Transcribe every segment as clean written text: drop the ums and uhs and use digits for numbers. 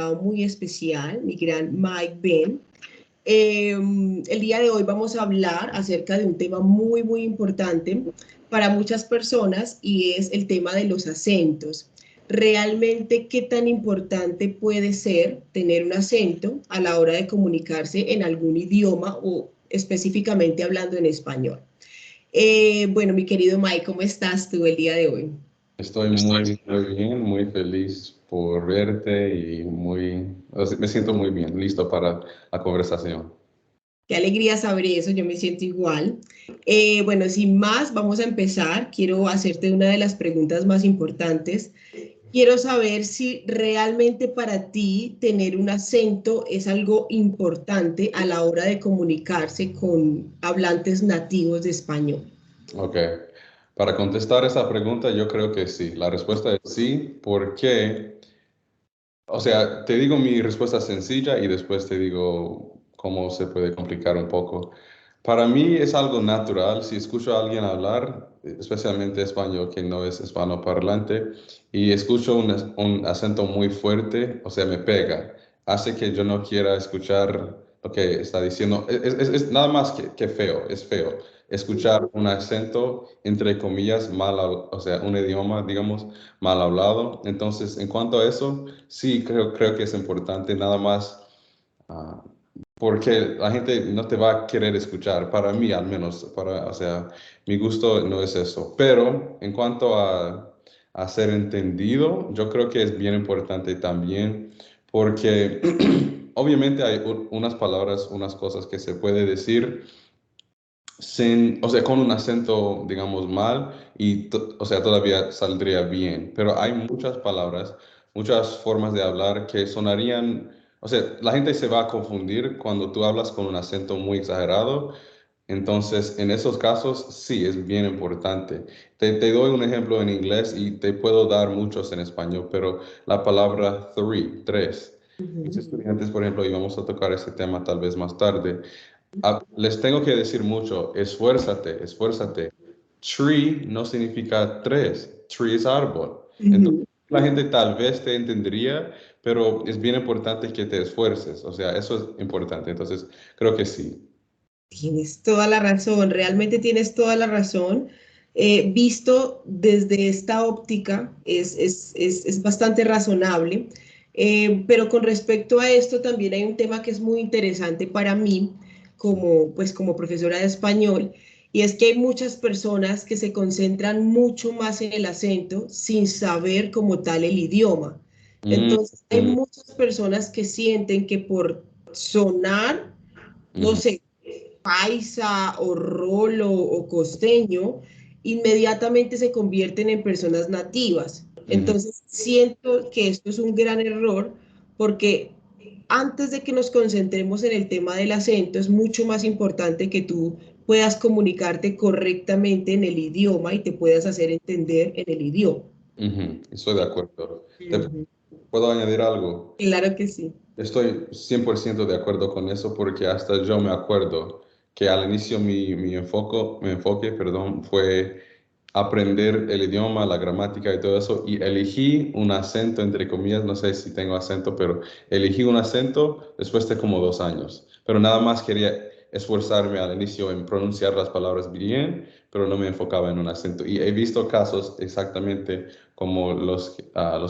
invitado muy especial, mi gran Mike Ben. El día de hoy vamos a hablar acerca de un tema muy importante para muchas personas y es el tema de los acentos. Realmente, ¿qué tan importante puede ser tener un acento a la hora de comunicarse en algún idioma o específicamente hablando en español? Bueno, mi querido Mike, ¿cómo estás tú el día de hoy? Estoy muy bien, muy feliz por verte y me siento muy bien, listo para la conversación. Qué alegría saber eso, yo me siento igual. Bueno, sin más, vamos a empezar. Quiero hacerte una de las preguntas más importantes. Quiero saber si realmente para ti tener un acento es algo importante a la hora de comunicarse con hablantes nativos de español. Ok, para contestar esa pregunta yo creo que sí. La respuesta es sí, porque, o sea, te digo mi respuesta sencilla y después te digo cómo se puede complicar un poco. Para mí es algo natural si escucho a alguien hablar, especialmente español que no es hispanoparlante, y escucho un acento muy fuerte, o sea, me pega, hace que yo no quiera escuchar lo que está diciendo. Es nada más que feo, es feo escuchar un acento, entre comillas, o sea, un idioma, digamos, mal hablado. Entonces, en cuanto a eso, sí, creo que es importante, nada más. ah, Porque la gente no te va a querer escuchar, para mí al menos, o sea, mi gusto no es eso. Pero en cuanto a ser entendido, yo creo que es bien importante también, porque obviamente hay unas palabras, unas cosas que se puede decir o sea, con un acento, digamos, mal y, o sea, todavía saldría bien. Pero hay muchas palabras, muchas formas de hablar que sonarían, o sea, la gente se va a confundir cuando tú hablas con un acento muy exagerado. Entonces, en esos casos, sí, es bien importante. Te doy un ejemplo en inglés y te puedo dar muchos en español, pero la palabra tres. Mis Ujú. estudiantes, por ejemplo, y vamos a tocar ese tema tal vez más tarde. Les tengo que decir mucho, esfuérzate, esfuérzate. Tree no significa tres, tree es árbol. Entonces, Ujú. la gente tal vez te entendería, pero es bien importante que te esfuerces, o sea, eso es importante. Entonces, creo que sí. Tienes toda la razón, realmente tienes toda la razón. Visto desde esta óptica es bastante razonable, pero con respecto a esto también hay un tema que es muy interesante para mí como, pues, como profesora de español, y es que hay muchas personas que se concentran mucho más en el acento sin saber como tal el idioma. Mm, Entonces hay mm, muchas personas que sienten que por sonar, no ujú, sé, paisa o rolo o costeño, inmediatamente se convierten en personas nativas. ujú. Entonces, siento que esto es un gran error porque antes de que nos concentremos en el tema del acento, es mucho más importante que tú puedas comunicarte correctamente en el idioma y te puedas hacer entender en el idioma. Estoy de acuerdo. ¿Te Ujú. puedo añadir algo? Claro que sí. Estoy 100% de acuerdo con eso porque hasta yo me acuerdo que al inicio mi enfoque, perdón, fue aprender el idioma, la gramática y todo eso y elegí un acento, entre comillas, no sé si tengo acento, pero elegí un acento después de como 2 años. Pero nada más quería esforzarme al inicio en pronunciar las palabras bien, pero no me enfocaba en un acento. Y he visto casos exactamente como los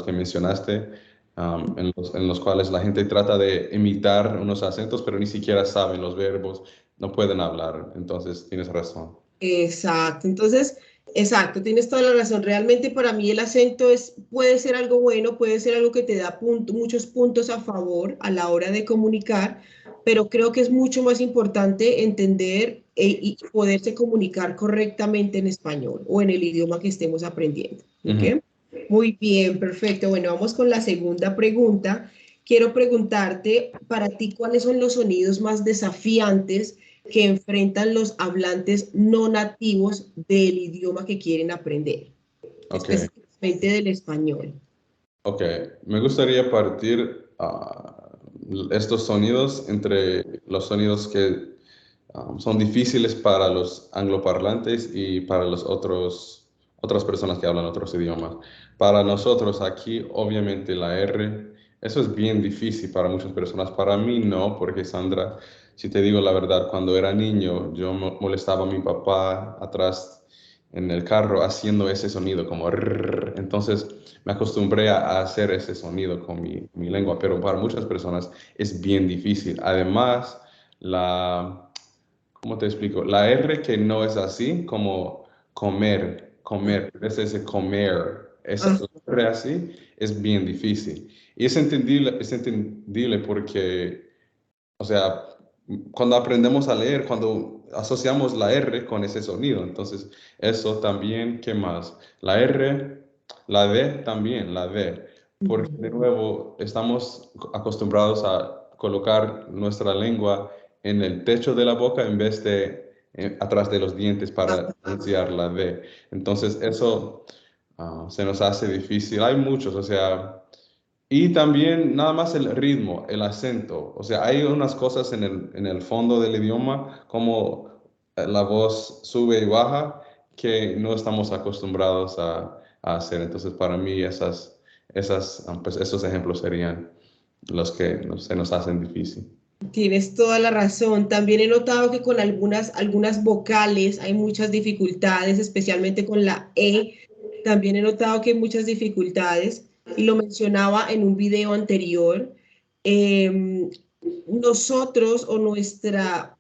que mencionaste en los cuales la gente trata de imitar unos acentos, pero ni siquiera saben los verbos, no pueden hablar. Entonces, tienes razón. Exacto, entonces, exacto, tienes toda la razón. Realmente para mí el acento puede ser algo bueno, puede ser algo que te da muchos puntos a favor a la hora de comunicar, pero creo que es mucho más importante entender y poderse comunicar correctamente en español o en el idioma que estemos aprendiendo. Ujú. ¿Ok? Muy bien, perfecto. Bueno, vamos con la segunda pregunta. Quiero preguntarte, para ti, ¿cuáles son los sonidos más desafiantes que enfrentan los hablantes no nativos del idioma que quieren aprender, Ok, específicamente del español? ok. Me gustaría partir estos sonidos entre los sonidos que son difíciles para los angloparlantes y para otras personas que hablan otros idiomas. Para nosotros aquí, obviamente la R, eso es bien difícil para muchas personas. Para mí no, porque Sandra, si te digo la verdad, cuando era niño yo molestaba a mi papá atrás en el carro haciendo ese sonido como rrr. Entonces me acostumbré a hacer ese sonido con mi lengua, pero para muchas personas es bien difícil. Además, la, ¿cómo te explico? La R que no es así, como comer, ese comer, esa Ah, la R así es bien difícil. Y es entendible porque, o sea, cuando aprendemos a leer, cuando asociamos la R con ese sonido, entonces eso también, ¿qué más? La R, la D también, la D, porque ujú. de nuevo estamos acostumbrados a colocar nuestra lengua en el techo de la boca en vez de atrás de los dientes para pronunciar la D. Entonces eso se nos hace difícil. Hay muchos, o sea... Y también nada más el ritmo, el acento. O sea, hay unas cosas en el fondo del idioma, como la voz sube y baja, que no estamos acostumbrados a hacer. Entonces, para mí, pues, esos ejemplos serían los que se nos hacen difícil. Tienes toda la razón. También he notado que con algunas vocales hay muchas dificultades, especialmente con la E. También he notado que hay muchas dificultades y lo mencionaba en un video anterior. Em, Nosotros o nuestra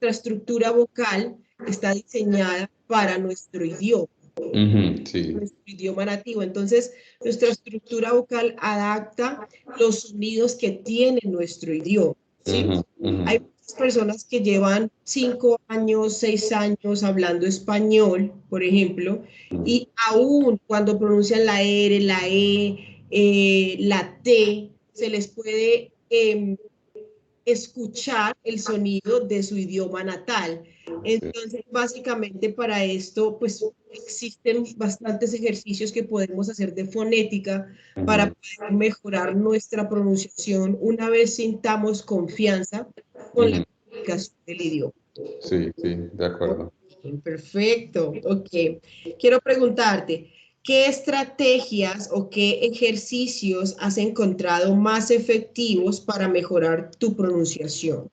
estructura vocal está diseñada para nuestro idioma, Ujú, sí. nuestro idioma nativo. Entonces, nuestra estructura vocal adapta los sonidos que tiene nuestro idioma, ¿sí? Ujú, ujú. Hay muchas personas que llevan 5 años, 6 años hablando español, por ejemplo, y aún cuando pronuncian la R, la E, la T, se les puede escuchar el sonido de su idioma natal. Sí. Entonces, básicamente para esto, pues existen bastantes ejercicios que podemos hacer de fonética para Ujú, poder mejorar nuestra pronunciación una vez sintamos confianza con la ujú. comunicación del idioma. Sí, sí, de acuerdo. Perfecto, ok. Quiero preguntarte, ¿qué estrategias o qué ejercicios has encontrado más efectivos para mejorar tu pronunciación?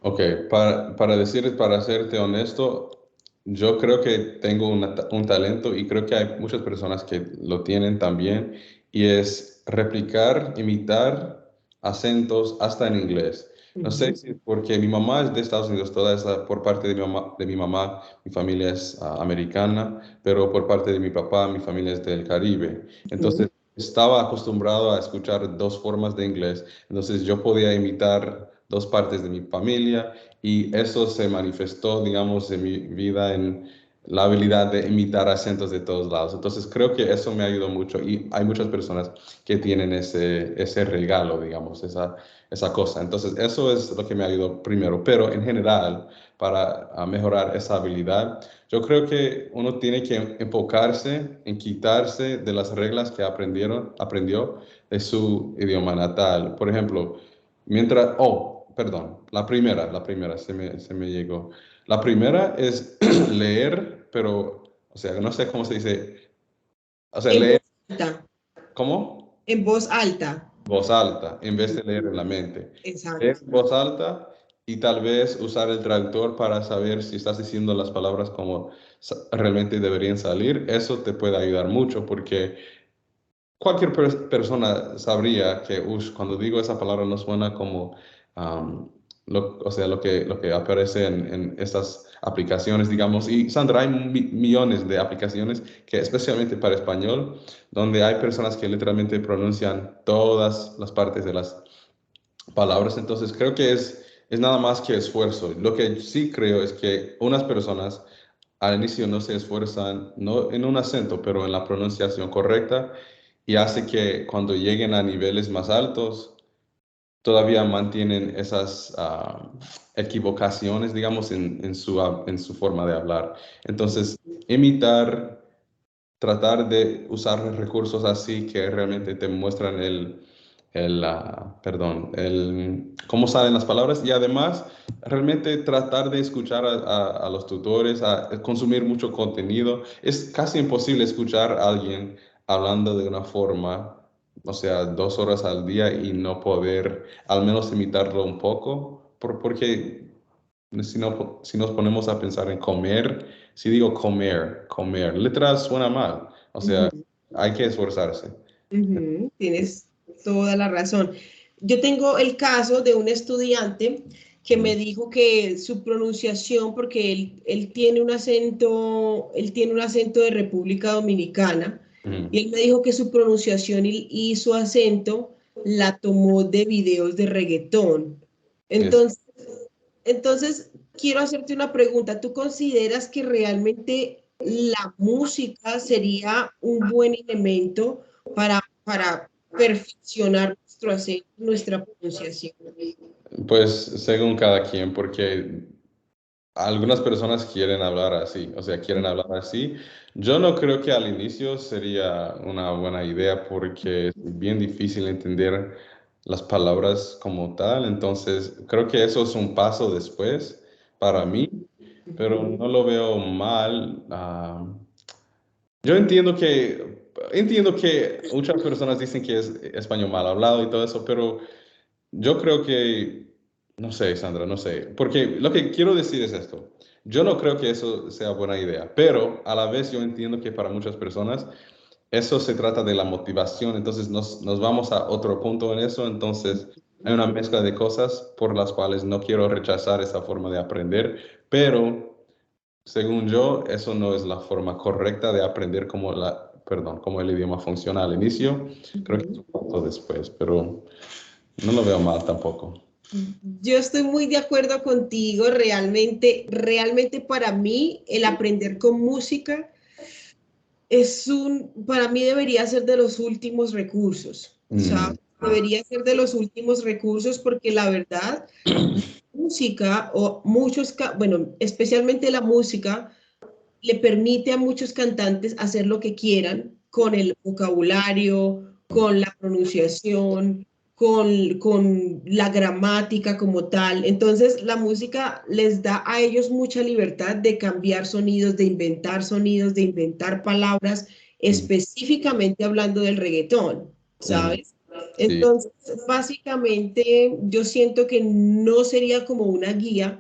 Ok, para serte honesto, yo creo que tengo un talento y creo que hay muchas personas que lo tienen también y es replicar, imitar acentos hasta en inglés. No sé Ujú, si porque mi mamá es de Estados Unidos, toda esa por parte de mi mamá, mi familia es americana, pero por parte de mi papá, mi familia es del Caribe. ujú. Entonces, estaba acostumbrado a escuchar dos formas de inglés, entonces yo podía imitar dos partes de mi familia y eso se manifestó, digamos, en mi vida en la habilidad de imitar acentos de todos lados. Entonces creo que eso me ayudó mucho y hay muchas personas que tienen ese regalo, digamos, esa cosa. Entonces eso es lo que me ayudó primero, pero en general, para mejorar esa habilidad, yo creo que uno tiene que enfocarse en quitarse de las reglas que aprendió de su idioma natal. Por ejemplo, perdón, la primera se me llegó. La primera es leer, pero, o sea, no sé cómo se dice, o sea, En leer, voz alta, ¿cómo? en voz alta. Voz alta, en vez Ujú, de leer en la mente. Leer exacto. en voz alta y tal vez usar el traductor para saber si estás diciendo las palabras como realmente deberían salir. Eso te puede ayudar mucho porque cualquier persona sabría que, cuando digo esa palabra no suena como, o sea, lo que aparece en estas aplicaciones, digamos. Y Sandra, hay millones de aplicaciones que, especialmente para español, donde hay personas que literalmente pronuncian todas las partes de las palabras. Entonces, creo que es nada más que esfuerzo. Lo que sí creo es que unas personas al inicio no se esfuerzan, no en un acento, pero en la pronunciación correcta y hace que cuando lleguen a niveles más altos, todavía mantienen esas equivocaciones, digamos, en su forma de hablar. Entonces, imitar, tratar de usar recursos así que realmente te muestran perdón, cómo salen las palabras y además realmente tratar de escuchar a los tutores, a consumir mucho contenido. Es casi imposible escuchar a alguien hablando de una forma o sea, 2 horas al día y no poder al menos imitarlo un poco, porque si, no, si nos ponemos a pensar en comer, si digo comer, letras suena mal, o sea, Ujú. hay que esforzarse. Ujú, tienes toda la razón. Yo tengo el caso de un estudiante que Mm, me dijo que su pronunciación, porque él tiene un acento de República Dominicana, y mm, él me dijo que su pronunciación y su acento la tomó de videos de reggaetón. es- Entonces, entonces, quiero hacerte una pregunta. ¿Tú consideras que realmente la música sería un buen elemento para perfeccionar nuestro acento, nuestra pronunciación? pues según cada quien, porque algunas personas quieren hablar así, o sea, quieren hablar así. Yo no creo que al inicio sería una buena idea porque es bien difícil entender las palabras como tal, entonces creo que eso es un paso después para mí, pero no lo veo mal. Yo entiendo que muchas personas dicen que es español mal hablado y todo eso, pero yo creo que, no sé, Sandra, no sé, porque lo que quiero decir es esto. Yo no creo que eso sea buena idea, pero a la vez yo entiendo que para muchas personas eso se trata de la motivación, entonces nos vamos a otro punto en eso, entonces hay una mezcla de cosas por las cuales no quiero rechazar esa forma de aprender, pero según yo, eso no es la forma correcta de aprender perdón, cómo el idioma funciona al inicio, creo que es Ujú. un poco después, pero no lo veo mal tampoco. Yo estoy muy de acuerdo contigo. Realmente para mí el aprender con música para mí debería ser de los últimos recursos, Mm, ¿sabes? Debería ser de los últimos recursos porque la verdad, la música o bueno, especialmente la música, le permite a muchos cantantes hacer lo que quieran con el vocabulario, con la pronunciación, con la gramática como tal. Entonces, la música les da a ellos mucha libertad de cambiar sonidos, de inventar palabras, mm, específicamente hablando del reggaetón, mm, ¿sabes? sí, Entonces, básicamente, yo siento que no sería como una guía,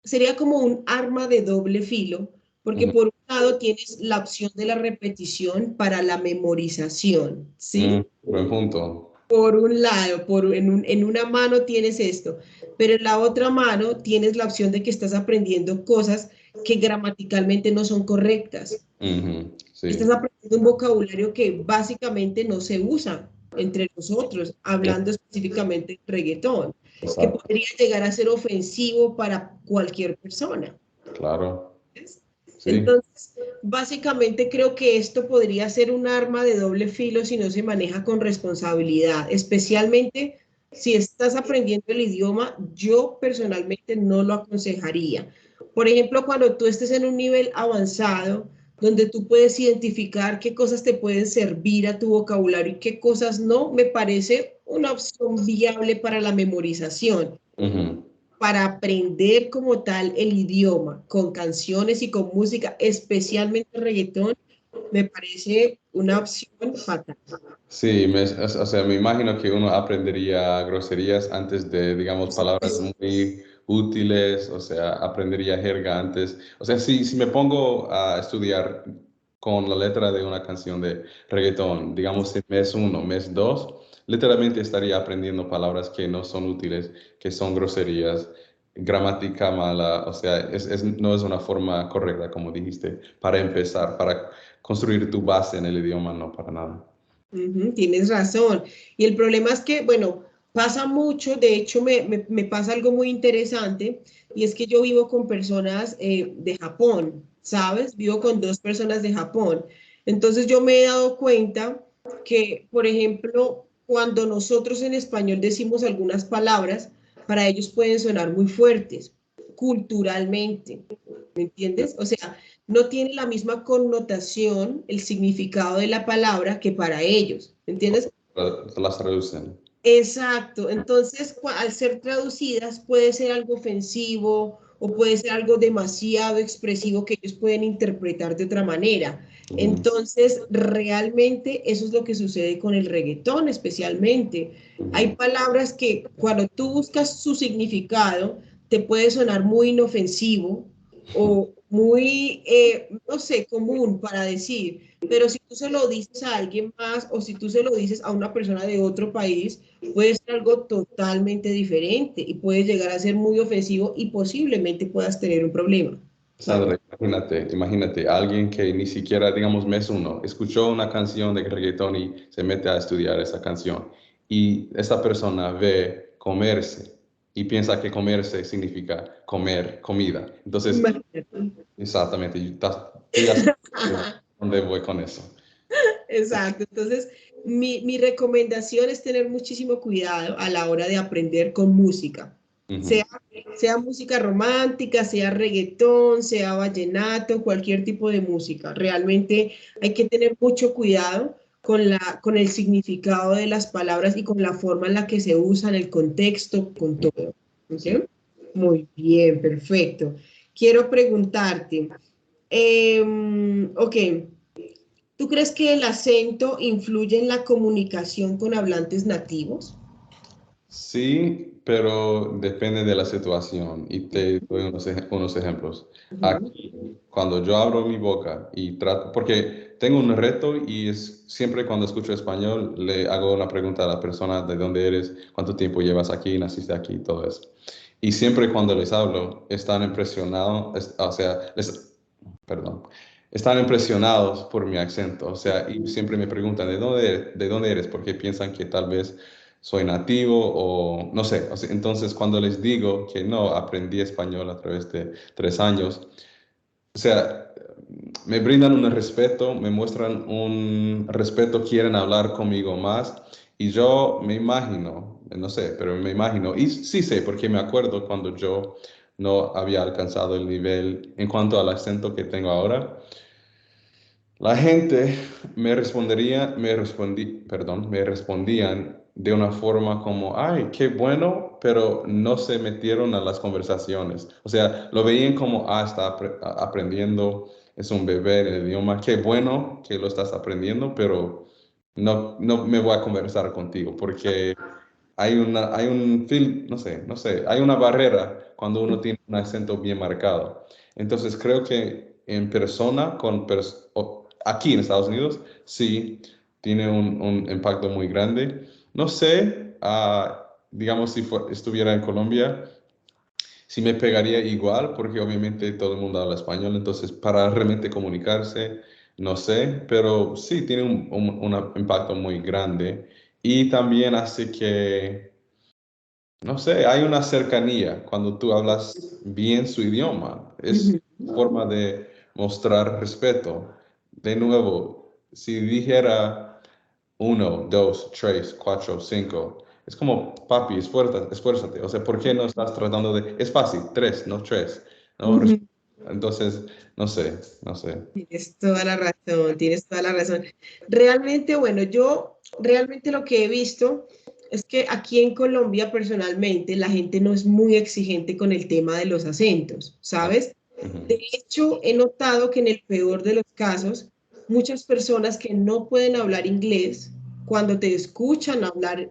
sería como un arma de doble filo, porque ujú, por un lado tienes la opción de la repetición para la memorización, ¿sí? buen punto. Por un lado, en una mano tienes esto, pero en la otra mano tienes la opción de que estás aprendiendo cosas que gramaticalmente no son correctas. Ujú, Estás sí, aprendiendo un vocabulario que básicamente no se usa entre nosotros, es- hablando específicamente de reggaetón, que exacto, podría llegar a ser ofensivo para cualquier persona. claro, sí. Entonces, básicamente creo que esto podría ser un arma de doble filo si no se maneja con responsabilidad, especialmente si estás aprendiendo el idioma, yo personalmente no lo aconsejaría. Por ejemplo, cuando tú estés en un nivel avanzado, donde tú puedes identificar qué cosas te pueden servir a tu vocabulario y qué cosas no, me parece una opción viable para la memorización, Ujú. para aprender como tal el idioma, con canciones y con música, especialmente reggaetón, me parece una opción fatal. Sí, o sea, me imagino que uno aprendería groserías antes de, digamos, palabras muy útiles, o sea, aprendería jerga antes. O sea, si me pongo a estudiar con la letra de una canción de reggaetón, digamos, en mes uno, mes dos, literalmente estaría aprendiendo palabras que no son útiles, que son groserías, gramática mala, o sea, no es una forma correcta, como dijiste, para empezar, para construir tu base en el idioma, no para nada. Ujú, tienes razón. Y el problema es que, bueno, pasa mucho, de hecho me pasa algo muy interesante, y es que yo vivo con personas de Japón, ¿sabes? Vivo con dos personas de Japón. Entonces yo me he dado cuenta que, por ejemplo, cuando nosotros en español decimos algunas palabras, para ellos pueden sonar muy fuertes culturalmente, ¿me entiendes? O sea, no tiene la misma connotación, el significado de la palabra que para ellos, ¿entiendes? Las traducen. Exacto, entonces al ser traducidas puede ser algo ofensivo o puede ser algo demasiado expresivo que ellos pueden interpretar de otra manera. Entonces, realmente eso es lo que sucede con el reggaetón especialmente. Hay palabras que cuando tú buscas su significado, te puede sonar muy inofensivo o muy, no sé, común para decir, pero si tú se lo dices a alguien más o si tú se lo dices a una persona de otro país, puede ser algo totalmente diferente y puede llegar a ser muy ofensivo y posiblemente puedas tener un problema. ¿Sabes? Sandra, imagínate, alguien que ni siquiera, digamos, mes uno, escuchó una canción de reggaetón y se mete a estudiar esa canción. Y esta persona ve comerse y piensa que comerse significa comer comida. Entonces, Imagínate. exactamente, tú ya sabes dónde voy con eso. Exacto. Entonces, mi recomendación es tener muchísimo cuidado a la hora de aprender con música. Ujú. Sea, sea música romántica, sea reggaetón, sea vallenato, cualquier tipo de música. Realmente hay que tener mucho cuidado con el significado de las palabras y con la forma en la que se usan, el contexto, con todo. Sí. ¿Ok? Muy bien, perfecto. Quiero preguntarte, ok. ¿Tú crees que el acento influye en la comunicación con hablantes nativos? Sí, pero depende de la situación y te doy unos ejemplos. Ujú. Aquí, cuando yo abro mi boca y trato, porque tengo un reto y es siempre cuando escucho español le hago una pregunta a la persona de dónde eres, cuánto tiempo llevas aquí, naciste aquí, todo eso. Y siempre cuando les hablo están impresionados, o sea, perdón, están impresionados por mi acento, o sea, y siempre me preguntan de dónde eres, porque piensan que tal vez soy nativo o no sé. O sea, entonces, cuando les digo que no, aprendí español a través de 3 años, o sea, me brindan un respeto, me muestran un respeto, quieren hablar conmigo más y yo me imagino, no sé, pero me imagino, y sí sé, porque me acuerdo cuando yo no había alcanzado el nivel en cuanto al acento que tengo ahora. La gente me respondían de una forma como, ay, qué bueno, pero no se metieron a las conversaciones. O sea, lo veían como, está aprendiendo, es un bebé en el idioma, qué bueno que lo estás aprendiendo, pero no me voy a conversar contigo porque no sé, hay una barrera cuando uno tiene un acento bien marcado. Entonces creo que en persona, aquí en Estados Unidos, sí, tiene un impacto muy grande. No sé, digamos, si estuviera en Colombia, si me pegaría igual, porque obviamente todo el mundo habla español, entonces para realmente comunicarse, no sé, pero sí tiene un impacto muy grande y también hace que no sé, hay una cercanía cuando tú hablas bien su idioma. Es Ujú. forma de mostrar respeto. De nuevo, si dijera uno, dos, tres, cuatro, cinco, es como, papi, esfuérzate. O sea, ¿por qué no estás tratando de... Es fácil, tres, no tres. ¿No? Ujú. Entonces, no sé. Tienes toda la razón, tienes toda la razón. Realmente, bueno, yo realmente lo que he visto es que aquí en Colombia personalmente la gente no es muy exigente con el tema de los acentos, Ah, ¿sabes? De ujú, hecho, he notado que en el peor de los casos, muchas personas que no pueden hablar inglés, cuando te escuchan hablar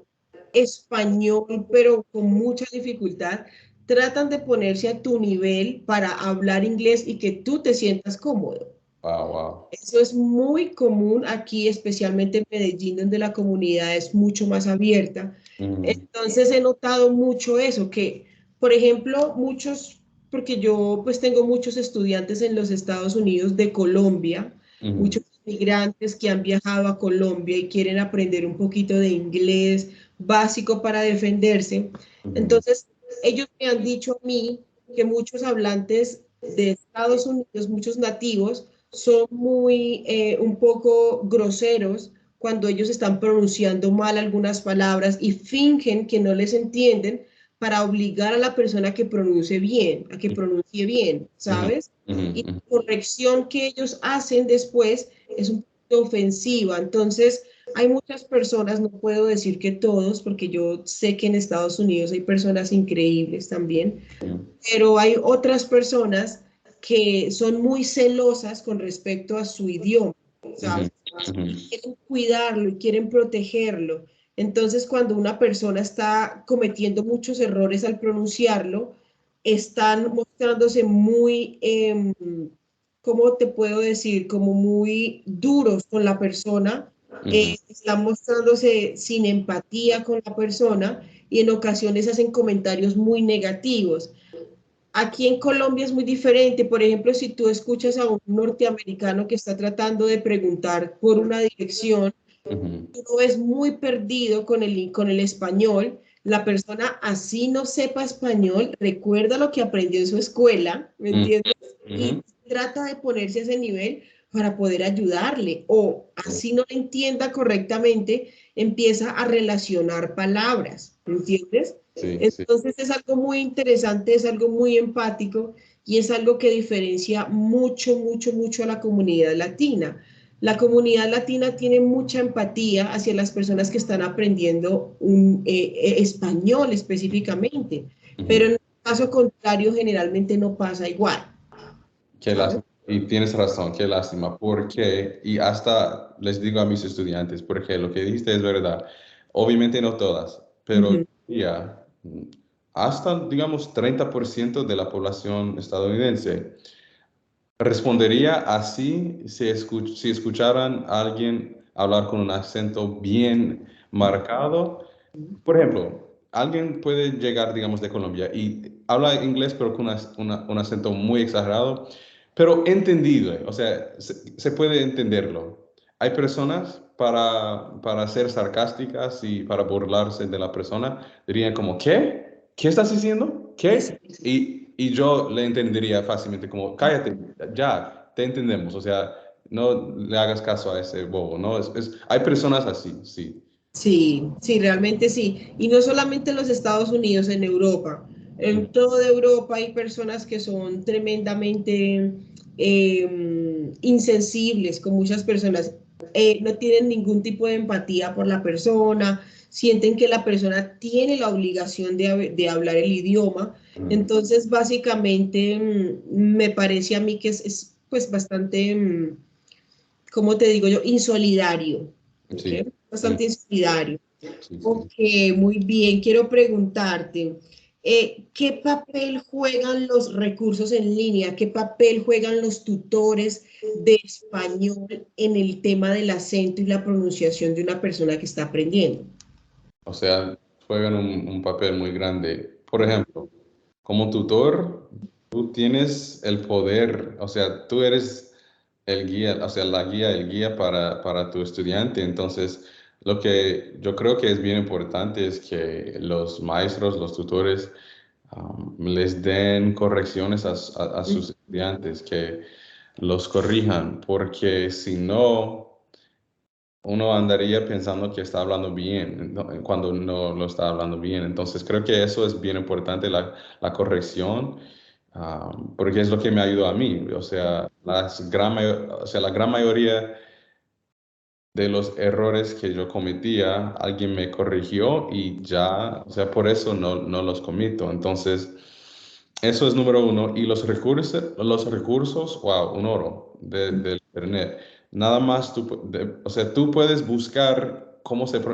español, pero con mucha dificultad, tratan de ponerse a tu nivel para hablar inglés y que tú te sientas cómodo. wow, wow. Eso es muy común aquí, especialmente en Medellín, donde la comunidad es mucho más abierta. Ujú, Entonces he notado mucho eso, que, por ejemplo, muchos, porque yo pues tengo muchos estudiantes en los Estados Unidos de Colombia, ujú, muchos inmigrantes que han viajado a Colombia y quieren aprender un poquito de inglés básico para defenderse. ujú, Entonces, ellos me han dicho a mí que muchos hablantes de Estados Unidos, muchos nativos, son muy, un poco groseros cuando ellos están pronunciando mal algunas palabras y fingen que no les entienden para obligar a la persona a que pronuncie bien, a que pronuncie bien, ujú, ¿sabes? ujú, Y ujú. la corrección que ellos hacen después es un poco ofensiva. Entonces, hay muchas personas, no puedo decir que todos, porque yo sé que en Estados Unidos hay personas increíbles también, Ujú. pero hay otras personas que son muy celosas con respecto a su idioma. ¿sabes? ujú, Quieren cuidarlo y quieren protegerlo. Entonces, cuando una persona está cometiendo muchos errores al pronunciarlo, están mostrándose muy, ¿cómo te puedo decir? Como muy duros con la persona, ujú, están mostrándose sin empatía con la persona y en ocasiones hacen comentarios muy negativos. Aquí en Colombia es muy diferente. Por ejemplo, si tú escuchas a un norteamericano que está tratando de preguntar por una dirección, ujú, tú lo ves muy perdido con el español. La persona así no sepa español, recuerda lo que aprendió en su escuela, ¿me ujú, entiendes? Y ujú, trata de ponerse a ese nivel para poder ayudarle. O así no le entienda correctamente, empieza a relacionar palabras, ¿me entiendes? sí, sí. Entonces es algo muy interesante, es algo muy empático y es algo que diferencia mucho, mucho, mucho a la comunidad latina. La comunidad latina tiene mucha empatía hacia las personas que están aprendiendo español específicamente, pero Ujú. en el caso contrario generalmente no pasa igual, Qué ¿sabes? lástima. Y tienes razón, qué lástima. Porque, y hasta les digo a mis estudiantes, porque lo que dijiste es verdad. Obviamente no todas, pero Ujú. ya, hasta, digamos, 30% de la población estadounidense respondería así si, si escucharan a alguien hablar con un acento bien marcado. Por ejemplo, alguien puede llegar, digamos, de Colombia y habla inglés, pero con un acento muy exagerado, pero entendido, o sea, se puede entenderlo. Hay personas para ser sarcásticas y para burlarse de la persona, dirían como, ¿qué? ¿Qué estás diciendo? ¿Qué? Y yo le entendería fácilmente como, cállate, ya, te entendemos, o sea, no le hagas caso a ese bobo, ¿no? Hay personas así, sí. Sí, sí, realmente sí. Y no solamente en los Estados Unidos, en Europa. En toda Europa hay personas que son tremendamente insensibles con muchas personas. No tienen ningún tipo de empatía por la persona, sienten que la persona tiene la obligación de hablar el idioma. Ujú. Entonces, básicamente, me parece a mí que es pues bastante, ¿cómo te digo yo? Insolidario. ¿Ok? Sí. Mm, Bastante insolidario. sí, sí. Ok, muy bien. Quiero preguntarte, ¿qué papel juegan los recursos en línea? ¿Qué papel juegan los tutores de español en el tema del acento y la pronunciación de una persona que está aprendiendo? O sea, juegan un papel muy grande. Por ejemplo, como tutor, tú tienes el poder, o sea, tú eres el guía, o sea, la guía, el guía para tu estudiante. Entonces, lo que yo creo que es bien importante es que los maestros, los tutores, les den correcciones a sus estudiantes, que los corrijan, porque si no uno andaría pensando que está hablando bien cuando no lo está hablando bien. Entonces creo que eso es bien importante, la corrección, porque es lo que me ayudó a mí. O sea, o sea, la gran mayoría de los errores que yo cometía, alguien me corrigió y ya, o sea, por eso no los cometo. Entonces, eso es número uno. Y los recursos, wow, un oro del Internet. Nada más tú, o sea, tú puedes buscar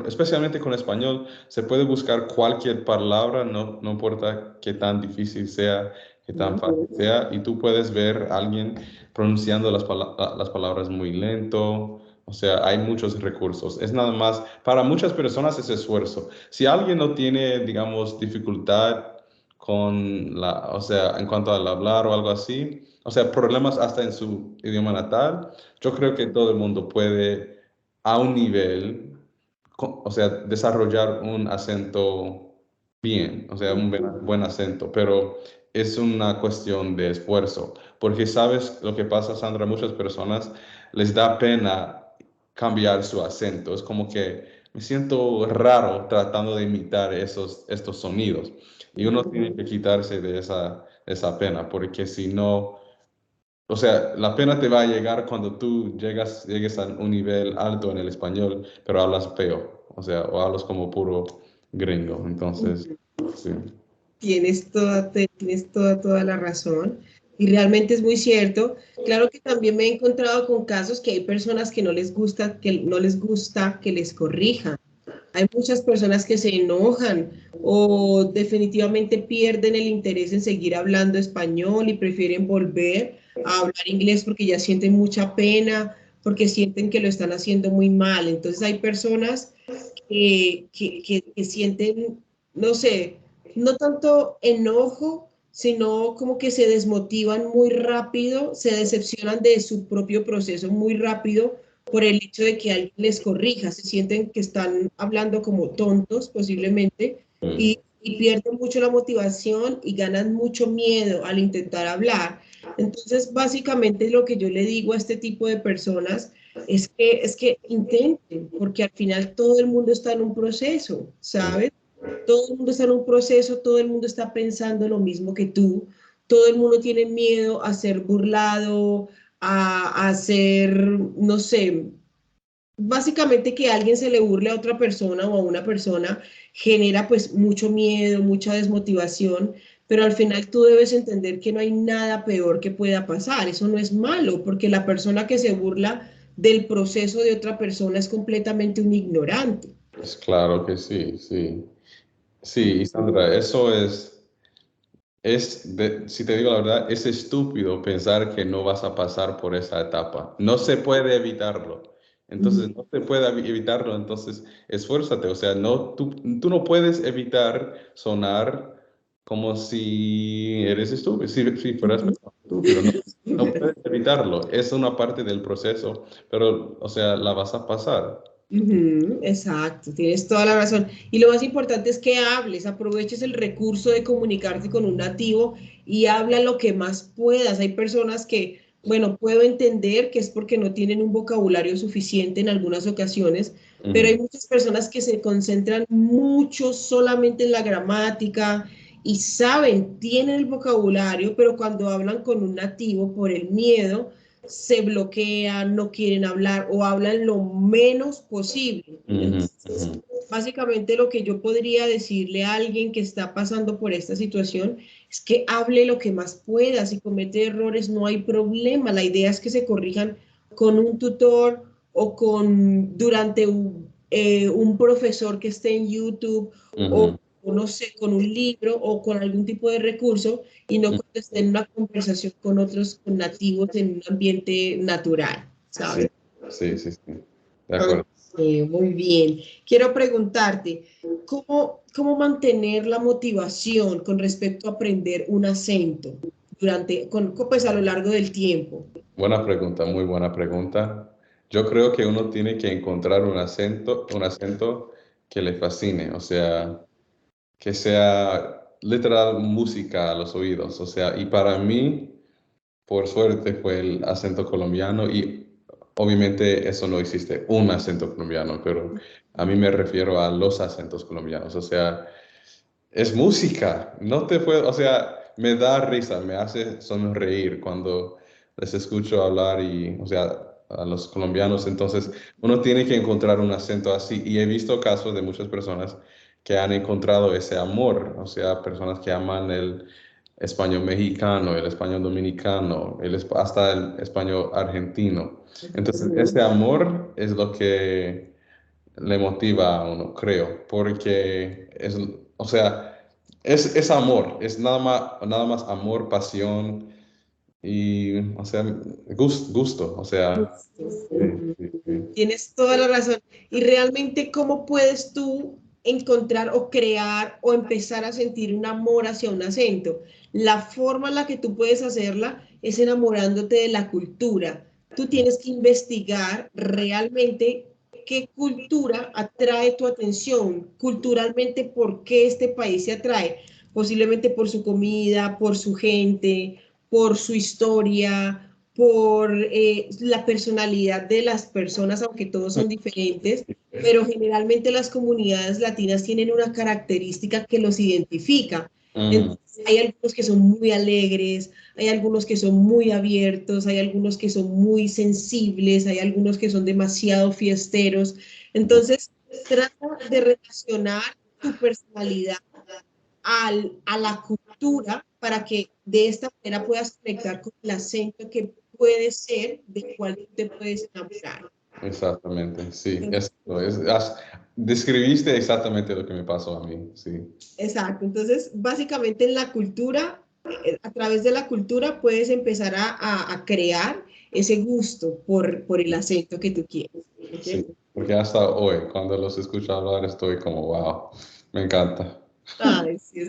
especialmente con español, se puede buscar cualquier palabra, no importa qué tan difícil sea, qué tan fácil sea, y tú puedes ver a alguien pronunciando las palabras muy lento. O sea, hay muchos recursos. Es nada más, para muchas personas es esfuerzo. Si alguien no tiene, digamos, dificultad con o sea, en cuanto al hablar o algo así, o sea, problemas hasta en su idioma natal, yo creo que todo el mundo puede a un nivel, o sea, desarrollar un acento bien, o sea, un buen acento, pero es una cuestión de esfuerzo, porque sabes lo que pasa, Sandra, muchas personas les da pena cambiar su acento, es como que me siento raro tratando de imitar estos sonidos. Y uno tiene que quitarse de esa pena, porque si no, o sea, la pena te va a llegar cuando tú llegues a un nivel alto en el español, pero hablas peor, o sea, o hablas como puro gringo. Entonces, sí. Tienes toda la razón. Y realmente es muy cierto. Claro que también me he encontrado con casos que hay personas que no les gusta que les corrijan. Hay muchas personas que se enojan o definitivamente pierden el interés en seguir hablando español y prefieren volver a hablar inglés porque ya sienten mucha pena, porque sienten que lo están haciendo muy mal. Entonces hay personas que sienten, no sé, no tanto enojo, sino como que se desmotivan muy rápido, se decepcionan de su propio proceso muy rápido por el hecho de que alguien les corrija, se sienten que están hablando como tontos posiblemente Mm. y pierden mucho la motivación y ganan mucho miedo al intentar hablar. Entonces, básicamente lo que yo le digo a este tipo de personas es que intenten, porque al final todo el mundo está en un proceso, ¿sabes? Todo el mundo está en un proceso, todo el mundo está pensando lo mismo que tú, todo el mundo tiene miedo a ser burlado, a ser, no sé, básicamente que alguien se le burle a otra persona o a una persona genera pues mucho miedo, mucha desmotivación, pero al final tú debes entender que no hay nada peor que pueda pasar, eso no es malo, porque la persona que se burla del proceso de otra persona es completamente un ignorante. Pues claro que sí, sí. Sí, y Sandra, eso si te digo la verdad, es estúpido pensar que no vas a pasar por esa etapa. No se puede evitarlo. Entonces, no se puede evitarlo, entonces esfuérzate. O sea, tú no puedes evitar sonar como si eres estúpido, si fueras estúpido. No, no puedes evitarlo. Es una parte del proceso, pero, o sea, la vas a pasar. Ujú, exacto, tienes toda la razón. Y lo más importante es que hables, aproveches el recurso de comunicarte con un nativo y habla lo que más puedas. Hay personas que, bueno, puedo entender que es porque no tienen un vocabulario suficiente en algunas ocasiones, pero hay Ujú, muchas personas que se concentran mucho solamente en la gramática y saben, tienen el vocabulario, pero cuando hablan con un nativo por el miedo, se bloquean, no quieren hablar o hablan lo menos posible. ujú, ujú. Entonces, básicamente lo que yo podría decirle a alguien que está pasando por esta situación es que hable lo que más pueda. Si comete errores, no hay problema. La idea es que se corrijan con un tutor o durante un profesor que esté en YouTube Ujú. o no sé, con un libro o con algún tipo de recurso y no cuando esté en una conversación con otros, con nativos en un ambiente natural, Sí, ¿sabes? sí, sí, sí. De Ok, acuerdo. muy bien. Quiero preguntarte, ¿cómo mantener la motivación con respecto a aprender un acento pues a lo largo del tiempo? Buena pregunta, muy buena pregunta. Yo creo que uno tiene que encontrar un acento que le fascine, o sea, que sea literal música a los oídos, o sea, y para mí, por suerte, fue el acento colombiano y obviamente eso no existe, un acento colombiano, pero a mí me refiero a los acentos colombianos, o sea, es música, no te puedo, o sea, me da risa, me hace sonreír cuando les escucho hablar y, o sea, a los colombianos, entonces uno tiene que encontrar un acento así y he visto casos de muchas personas que han encontrado ese amor, o sea, personas que aman el español mexicano, el español dominicano, hasta el español argentino. Entonces, ese amor es lo que le motiva a uno, creo, porque o sea, es amor, es nada más amor, pasión y, o sea, gusto, o sea, sí, sí, sí. Tienes toda la razón. Y realmente, ¿cómo puedes tú encontrar o crear o empezar a sentir un amor hacia un acento? La forma en la que tú puedes hacerla es enamorándote de la cultura. Tú tienes que investigar realmente qué cultura atrae tu atención, culturalmente, por qué este país se atrae. Posiblemente por su comida, por su gente, por su historia, por la personalidad de las personas, aunque todos son diferentes, pero generalmente las comunidades latinas tienen una característica que los identifica. Ujú, Entonces, hay algunos que son muy alegres, hay algunos que son muy abiertos, hay algunos que son muy sensibles, hay algunos que son demasiado fiesteros. ujú. Entonces, trata de relacionar tu personalidad a la cultura para que de esta manera puedas conectar con el acento que puede ser del cual tú te puedes enamorar. Exactamente, sí. Describiste exactamente lo que me pasó a mí, sí. Exacto. Entonces, básicamente en la cultura, a través de la cultura puedes empezar a crear ese gusto por el acento que tú quieres. Sí, ¿Okay? porque hasta hoy, cuando los escucho hablar, estoy como, wow, me encanta. Ay, sí,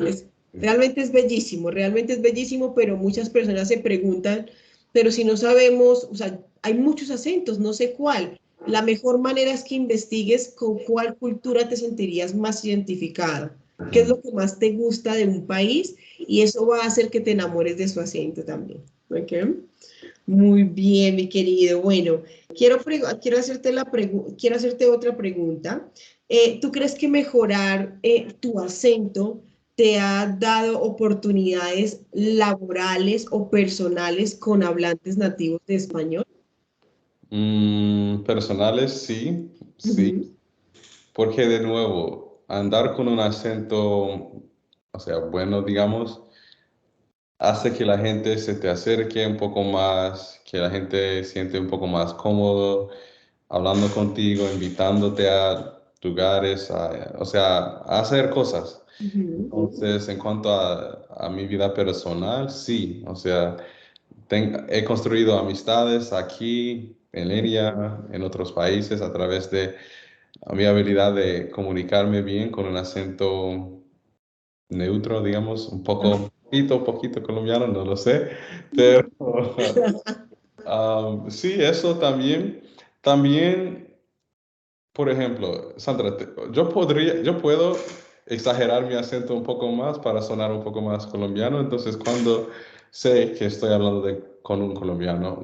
realmente es bellísimo, pero muchas personas se preguntan, pero si no sabemos, o sea, hay muchos acentos, no sé cuál. La mejor manera es que investigues con cuál cultura te sentirías más identificado, qué es lo que más te gusta de un país y eso va a hacer que te enamores de su acento también. ¿Ok? Muy bien, mi querido. Bueno, quiero hacerte otra pregunta. ¿Tú crees que mejorar tu acento te ha dado oportunidades laborales o personales con hablantes nativos de español? Personales, sí, sí, Ujú, porque de nuevo, andar con un acento, o sea, bueno, digamos, hace que la gente se te acerque un poco más, que la gente siente un poco más cómodo hablando contigo, invitándote a lugares, o sea, a hacer cosas. ujú. Entonces, en cuanto a mi vida personal, sí, o sea, he construido amistades aquí, en línea, en otros países, a través de mi habilidad de comunicarme bien con un acento neutro, digamos, poquito colombiano, no lo sé, pero sí, eso también. También, por ejemplo, Sandra, yo puedo exagerar mi acento un poco más para sonar un poco más colombiano, entonces cuando sé que estoy hablando con un colombiano,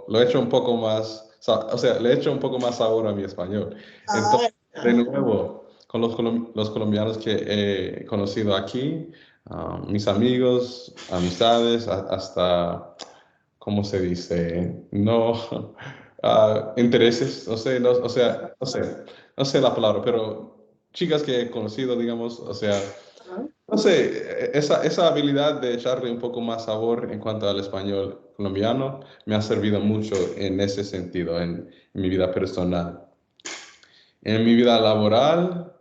lo echo un poco más, o sea, le echo un poco más sabor a mi español. Entonces, Ah, de ajá. nuevo, con los colombianos que he conocido aquí, mis amigos, amistades, hasta, ¿cómo se dice? No, intereses, no sé, o sea, no sé la palabra, pero chicas que he conocido, digamos, o sea, no sé, esa habilidad de echarle un poco más sabor en cuanto al español colombiano me ha servido mucho en ese sentido, en mi vida personal. En mi vida laboral,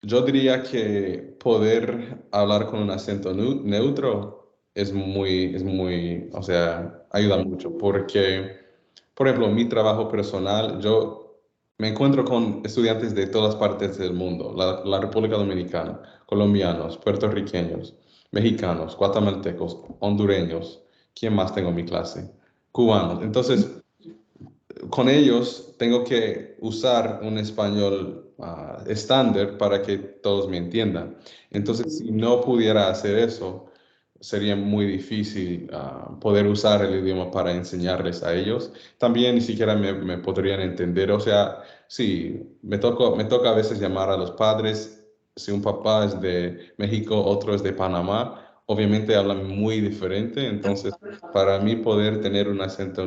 yo diría que poder hablar con un acento neutro o sea, ayuda mucho, porque, por ejemplo, mi trabajo personal, yo me encuentro con estudiantes de todas partes del mundo, la República Dominicana, colombianos, puertorriqueños, mexicanos, guatemaltecos, hondureños, ¿quién más tengo en mi clase? Cubanos. Entonces, con ellos tengo que usar un español estándar para que todos me entiendan. Entonces, si no pudiera hacer eso, sería muy difícil poder usar el idioma para enseñarles a ellos. También ni siquiera me podrían entender. O sea, sí, me toca a veces llamar a los padres. Si un papá es de México, otro es de Panamá, obviamente hablan muy diferente. Entonces, para mí poder tener un acento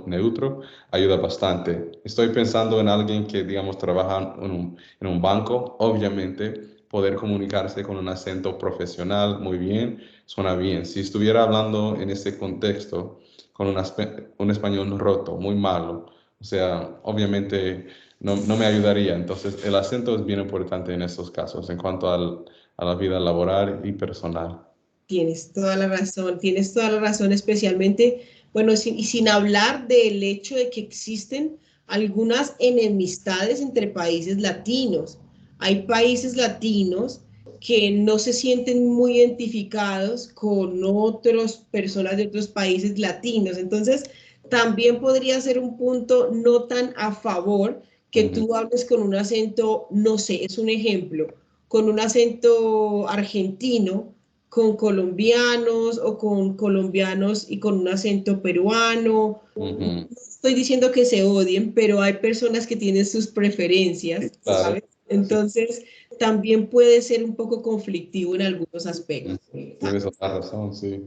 neutro ayuda bastante. Estoy pensando en alguien que, digamos, trabaja en un banco, obviamente poder comunicarse con un acento profesional muy bien, suena bien. Si estuviera hablando en este contexto con un español roto, muy malo, o sea, obviamente no me ayudaría. Entonces, el acento es bien importante en estos casos, en cuanto a la vida laboral y personal. Tienes toda la razón, especialmente, bueno, y sin hablar del hecho de que existen algunas enemistades entre países latinos. Hay países latinos que no se sienten muy identificados con otras personas de otros países latinos. Entonces, también podría ser un punto no tan a favor que Ujú, tú hables con un acento, no sé, es un ejemplo, con un acento argentino con colombianos o con colombianos y con un acento peruano. No ujú. estoy diciendo que se odien, pero hay personas que tienen sus Sí, preferencias, claro. ¿sabes? Sí, Entonces, también puede ser un poco conflictivo en algunos ujú. aspectos. Tienes toda la razón, sí.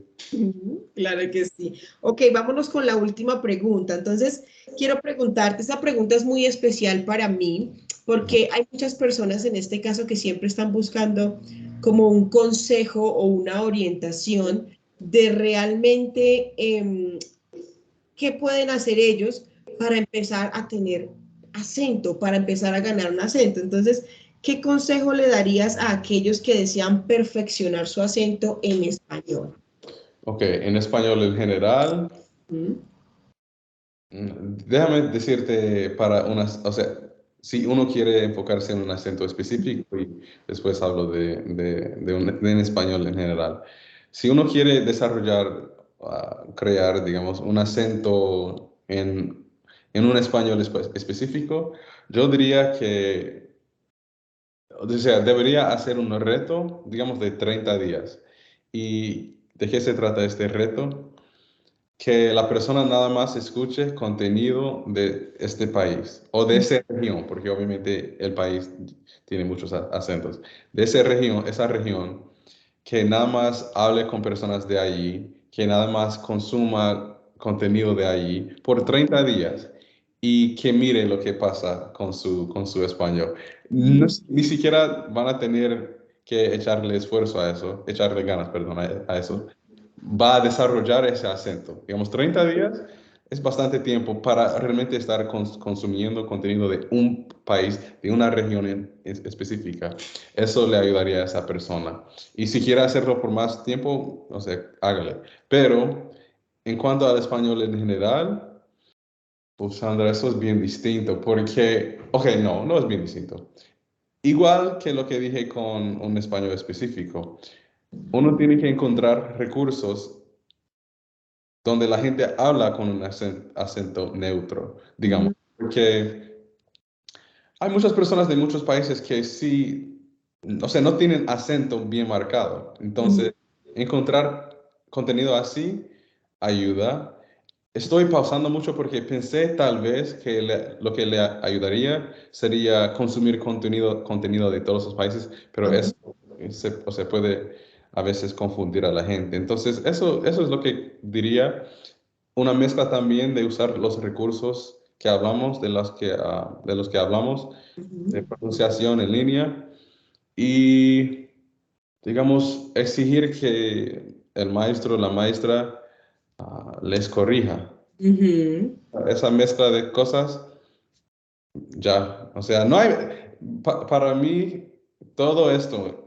Claro que sí. Ok, vámonos con la última pregunta. Entonces, quiero preguntarte, esta pregunta es muy especial para mí porque hay muchas personas en este caso que siempre están buscando como un consejo o una orientación de realmente qué pueden hacer ellos para empezar a tener acento, para empezar a ganar un acento. Entonces, ¿qué consejo le darías a aquellos que desean perfeccionar su acento en español? Ok, en español en general, ¿Mm? déjame decirte para unas, o sea, si uno quiere enfocarse en un acento específico y después hablo de en español en general. Si uno quiere desarrollar, crear, digamos, un acento en un español específico, yo diría que, o sea, debería hacer un reto, digamos, de 30 días. ¿Y de qué se trata este reto? Que la persona nada más escuche contenido de este país o de esa región, porque obviamente el país tiene muchos acentos, de esa región, que nada más hable con personas de allí, que nada más consuma contenido de allí por 30 días y que mire lo que pasa con su español. Ni siquiera van a tener que echarle esfuerzo a eso, echarle ganas, perdón, a eso. Va a desarrollar ese acento. Digamos, 30 días es bastante tiempo para realmente estar consumiendo contenido de un país, de una región específica. Eso le ayudaría a esa persona. Y si quiere hacerlo por más tiempo, no sé, hágale. Pero en cuanto al español en general, pues Sandra, eso es bien distinto porque, ok, no, no es bien distinto. Igual que lo que dije con un español específico, uno tiene que encontrar recursos donde la gente habla con un acento neutro, digamos, porque hay muchas personas de muchos países que sí, o sea, no tienen acento bien marcado. Entonces, encontrar contenido así ayuda. Estoy pausando mucho porque pensé tal vez que lo que le ayudaría sería consumir contenido de todos los países, pero eso o sea, puede a veces confundir a la gente. Entonces, eso es lo que diría. Una mezcla también de usar los recursos que hablamos, de los que hablamos, de pronunciación en línea y, digamos, exigir que el maestro o la maestra les corrija. Esa mezcla de cosas, ya, o sea, no hay, para mí, todo esto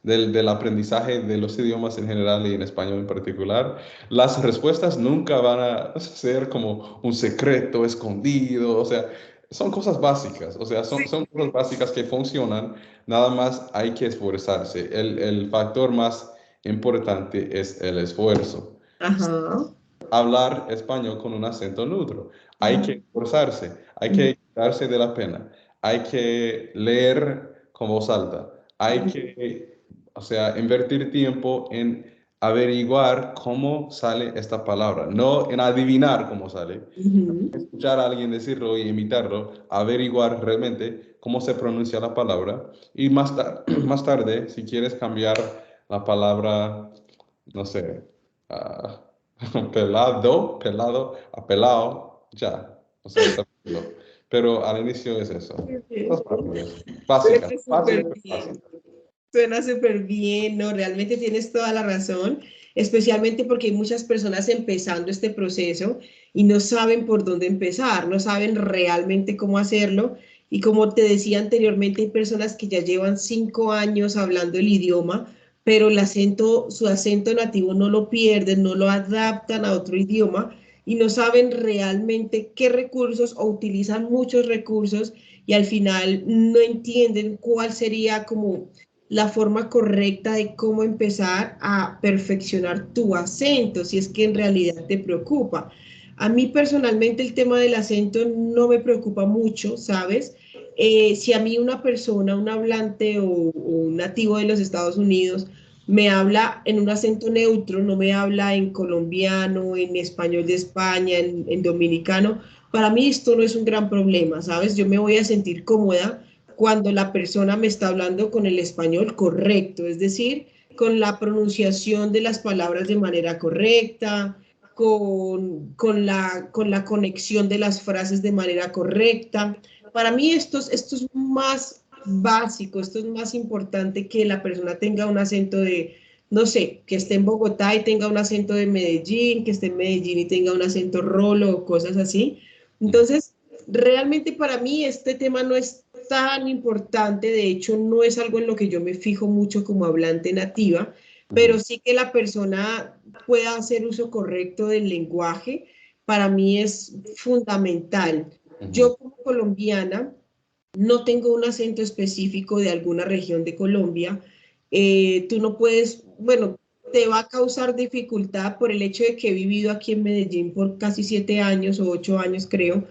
del aprendizaje de los idiomas en general y en español en particular, las respuestas nunca van a ser como un secreto escondido, o sea, son cosas básicas, o sea, son cosas básicas que funcionan, nada más hay que esforzarse. El factor más importante es el esfuerzo. Ajá. Hablar español con un acento neutro. Hay que esforzarse, hay que darse de la pena, hay que leer con voz alta, hay que, o sea, invertir tiempo en averiguar cómo sale esta palabra, no en adivinar cómo sale. Escuchar a alguien decirlo y imitarlo, averiguar realmente cómo se pronuncia la palabra y más tarde, si quieres cambiar la palabra, no sé, ah, pelado, a pelado, ya. O sea, está tranquilo. Pero al inicio es eso. Cosas rápidas. Básicas. Suena Fáciles, súper pero bien. básicas. Suena súper bien, ¿no? Realmente tienes toda la razón, especialmente porque hay muchas personas empezando este proceso y no saben por dónde empezar, no saben realmente cómo hacerlo. Y como te decía anteriormente, hay personas que ya llevan 5 años hablando el idioma, pero el acento, su acento nativo no lo pierden, no lo adaptan a otro idioma y no saben realmente qué recursos o utilizan muchos recursos y al final no entienden cuál sería como la forma correcta de cómo empezar a perfeccionar tu acento, si es que en realidad te preocupa. A mí personalmente el tema del acento no me preocupa mucho, ¿sabes? Si a mí una persona, un hablante o un nativo de los Estados Unidos me habla en un acento neutro, no me habla en colombiano, en español de España, en dominicano, para mí esto no es un gran problema, ¿sabes? Yo me voy a sentir cómoda cuando la persona me está hablando con el español correcto, es decir, con la pronunciación de las palabras de manera correcta, con la conexión de las frases de manera correcta. Para mí esto es más básico, esto es más importante que la persona tenga un acento de, no sé, que esté en Bogotá y tenga un acento de Medellín, que esté en Medellín y tenga un acento rolo o cosas así. Entonces, realmente para mí este tema no es tan importante, de hecho no es algo en lo que yo me fijo mucho como hablante nativa, pero Ujú, sí que la persona pueda hacer uso correcto del lenguaje, para mí es fundamental. ujú, Yo como colombiana no tengo un acento específico de alguna región de Colombia. Tú no puedes, bueno, te va a causar dificultad por el hecho de que he vivido aquí en Medellín por casi 7 años o 8 años, creo.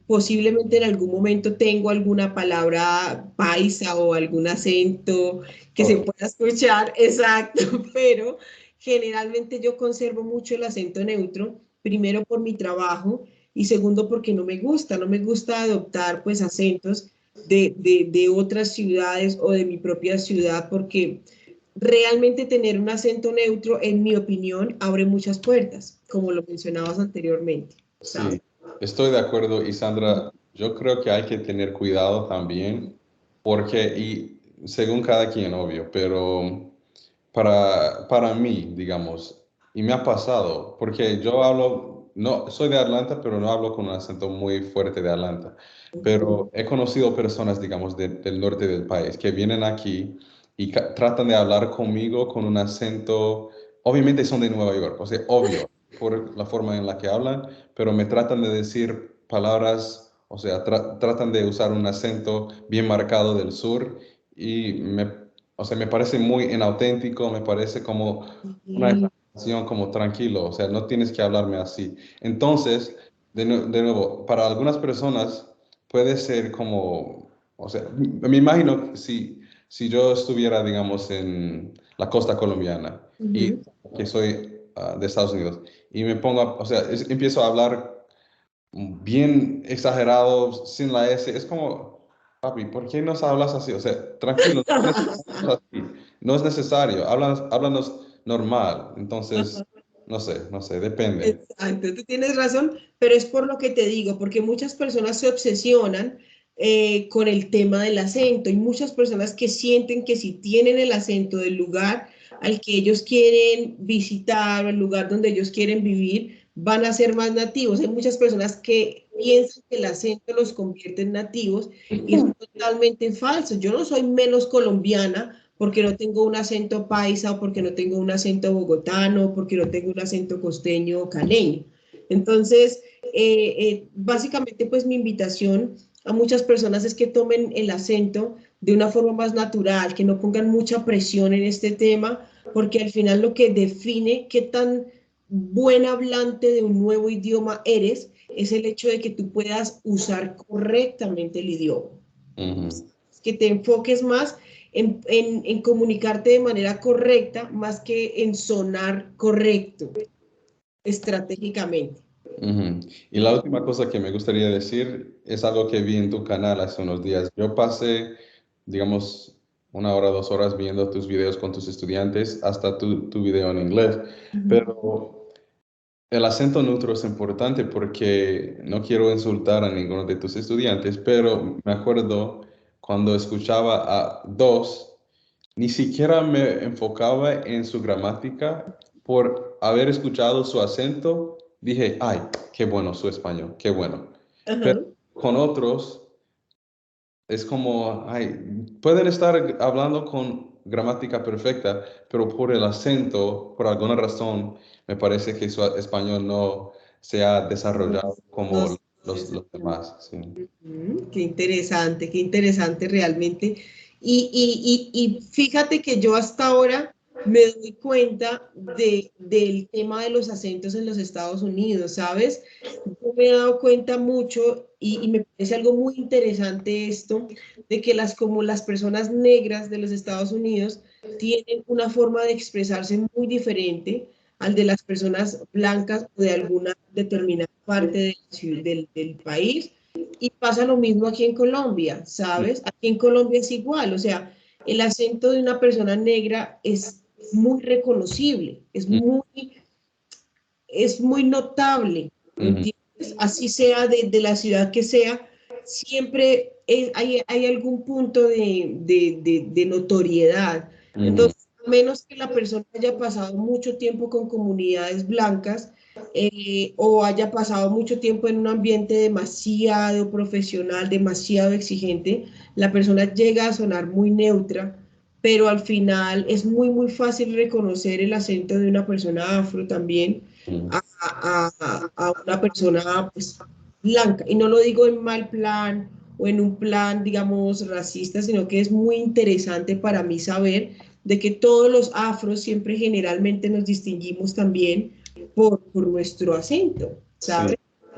Posiblemente en algún momento tengo alguna palabra paisa o algún acento que se ok, pueda escuchar, exacto, pero generalmente yo conservo mucho el acento neutro, primero por mi trabajo y segundo porque no me gusta adoptar pues acentos de otras ciudades o de mi propia ciudad porque realmente tener un acento neutro, en mi opinión, abre muchas puertas, como lo mencionabas anteriormente, ¿sabes? sí, estoy de acuerdo y Sandra, yo creo que hay que tener cuidado también porque, y según cada quien, obvio, pero para mí, digamos, y me ha pasado, porque yo hablo, no, soy de Atlanta, pero no hablo con un acento muy fuerte de Atlanta, pero he conocido personas, digamos, del norte del país que vienen aquí y tratan de hablar conmigo con un acento, obviamente son de Nueva York, o sea, obvio, por la forma en la que hablan, pero me tratan de decir palabras, o sea, tratan de usar un acento bien marcado del sur y o sea, me parece muy inauténtico, me parece como una Y, exageración, como tranquilo, o sea, no tienes que hablarme así. Entonces, de nuevo, para algunas personas puede ser como, o sea, me imagino que si yo estuviera, digamos, en la costa colombiana y ujú. que soy de Estados Unidos y me pongo, o sea, empiezo a hablar bien exagerado, sin la S, es como, papi, ¿por qué nos hablas así? O sea, tranquilo, no necesitamos así, no es necesario, háblanos normal. Entonces, no sé, depende. Exacto, tú tienes razón, pero es por lo que te digo, porque muchas personas se obsesionan con el tema del acento. Y muchas personas que sienten que si tienen el acento del lugar al que ellos quieren visitar o el lugar donde ellos quieren vivir, van a ser más nativos. Hay muchas personas que piensan que el acento los convierte en nativos y es totalmente falso. Yo no soy menos colombiana porque no tengo un acento paisa, o porque no tengo un acento bogotano, porque no tengo un acento costeño o caleño. Entonces, básicamente, pues mi invitación a muchas personas es que tomen el acento de una forma más natural, que no pongan mucha presión en este tema, porque al final lo que define qué tan buen hablante de un nuevo idioma eres es el hecho de que tú puedas usar correctamente el idioma, Ujú. que te enfoques más en comunicarte de manera correcta más que en sonar correcto estratégicamente. Ujú. Y la última cosa que me gustaría decir es algo que vi en tu canal hace unos días. Yo pasé, digamos, 1 hora, 2 horas viendo tus videos con tus estudiantes, hasta tu video en inglés, pero el acento neutro es importante porque no quiero insultar a ninguno de tus estudiantes, pero me acuerdo cuando escuchaba a dos, ni siquiera me enfocaba en su gramática por haber escuchado su acento. Dije, ay, qué bueno su español, qué bueno. Pero Ajá. con otros es como, ay, pueden estar hablando con gramática perfecta, pero por el acento, por alguna razón, me parece que su español no se ha desarrollado No como sé, es- los demás. Sí. Qué interesante realmente. Y fíjate que yo hasta ahora me doy cuenta del tema de los acentos en los Estados Unidos, ¿sabes? Yo me he dado cuenta mucho y me parece algo muy interesante esto, de que como las personas negras de los Estados Unidos tienen una forma de expresarse muy diferente al de las personas blancas o de alguna determinada parte del país. Y pasa lo mismo aquí en Colombia, ¿sabes? Aquí en Colombia es igual, o sea, el acento de una persona negra es muy reconocible, es muy notable, ¿me Ujú, entiendes? Así sea de la ciudad que sea, siempre hay algún punto de notoriedad. Ujú. Entonces, a menos que la persona haya pasado mucho tiempo con comunidades blancas o haya pasado mucho tiempo en un ambiente demasiado profesional, demasiado exigente, la persona llega a sonar muy neutra, pero al final es muy, muy fácil reconocer el acento de una persona afro también Mm. a una persona pues, blanca. Y no lo digo en mal plan o en un plan, digamos, racista, sino que es muy interesante para mí saber de que todos los afros siempre generalmente nos distinguimos también por nuestro acento, Sí, ¿sabes?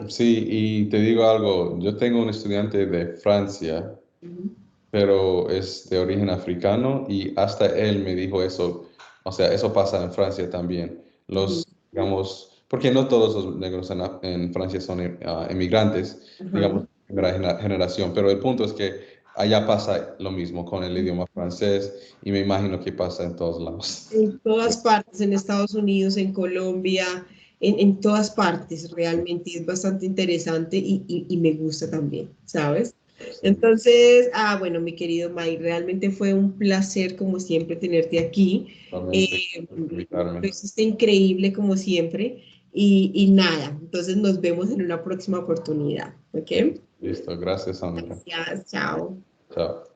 sí, y te digo algo, yo tengo un estudiante de Francia, Ujú, pero es de origen africano y hasta él me dijo eso, o sea, eso pasa en Francia también. ujú, Los, digamos, porque no todos los negros en Francia son emigrantes, digamos, ajá. primera generación, pero el punto es que allá pasa lo mismo con el idioma francés y me imagino que pasa en todos lados. En todas partes, en Estados Unidos, en Colombia, en todas partes, realmente es bastante interesante y me gusta también, ¿sabes? Sí, Entonces, bueno, mi querido Mike, realmente fue un placer, como siempre, tenerte aquí. realmente, Eh, lo invitarme. hiciste increíble, como siempre, y nada, entonces nos vemos en una próxima oportunidad, ¿ok? Listo, gracias, amiga. Gracias, chao. Chao.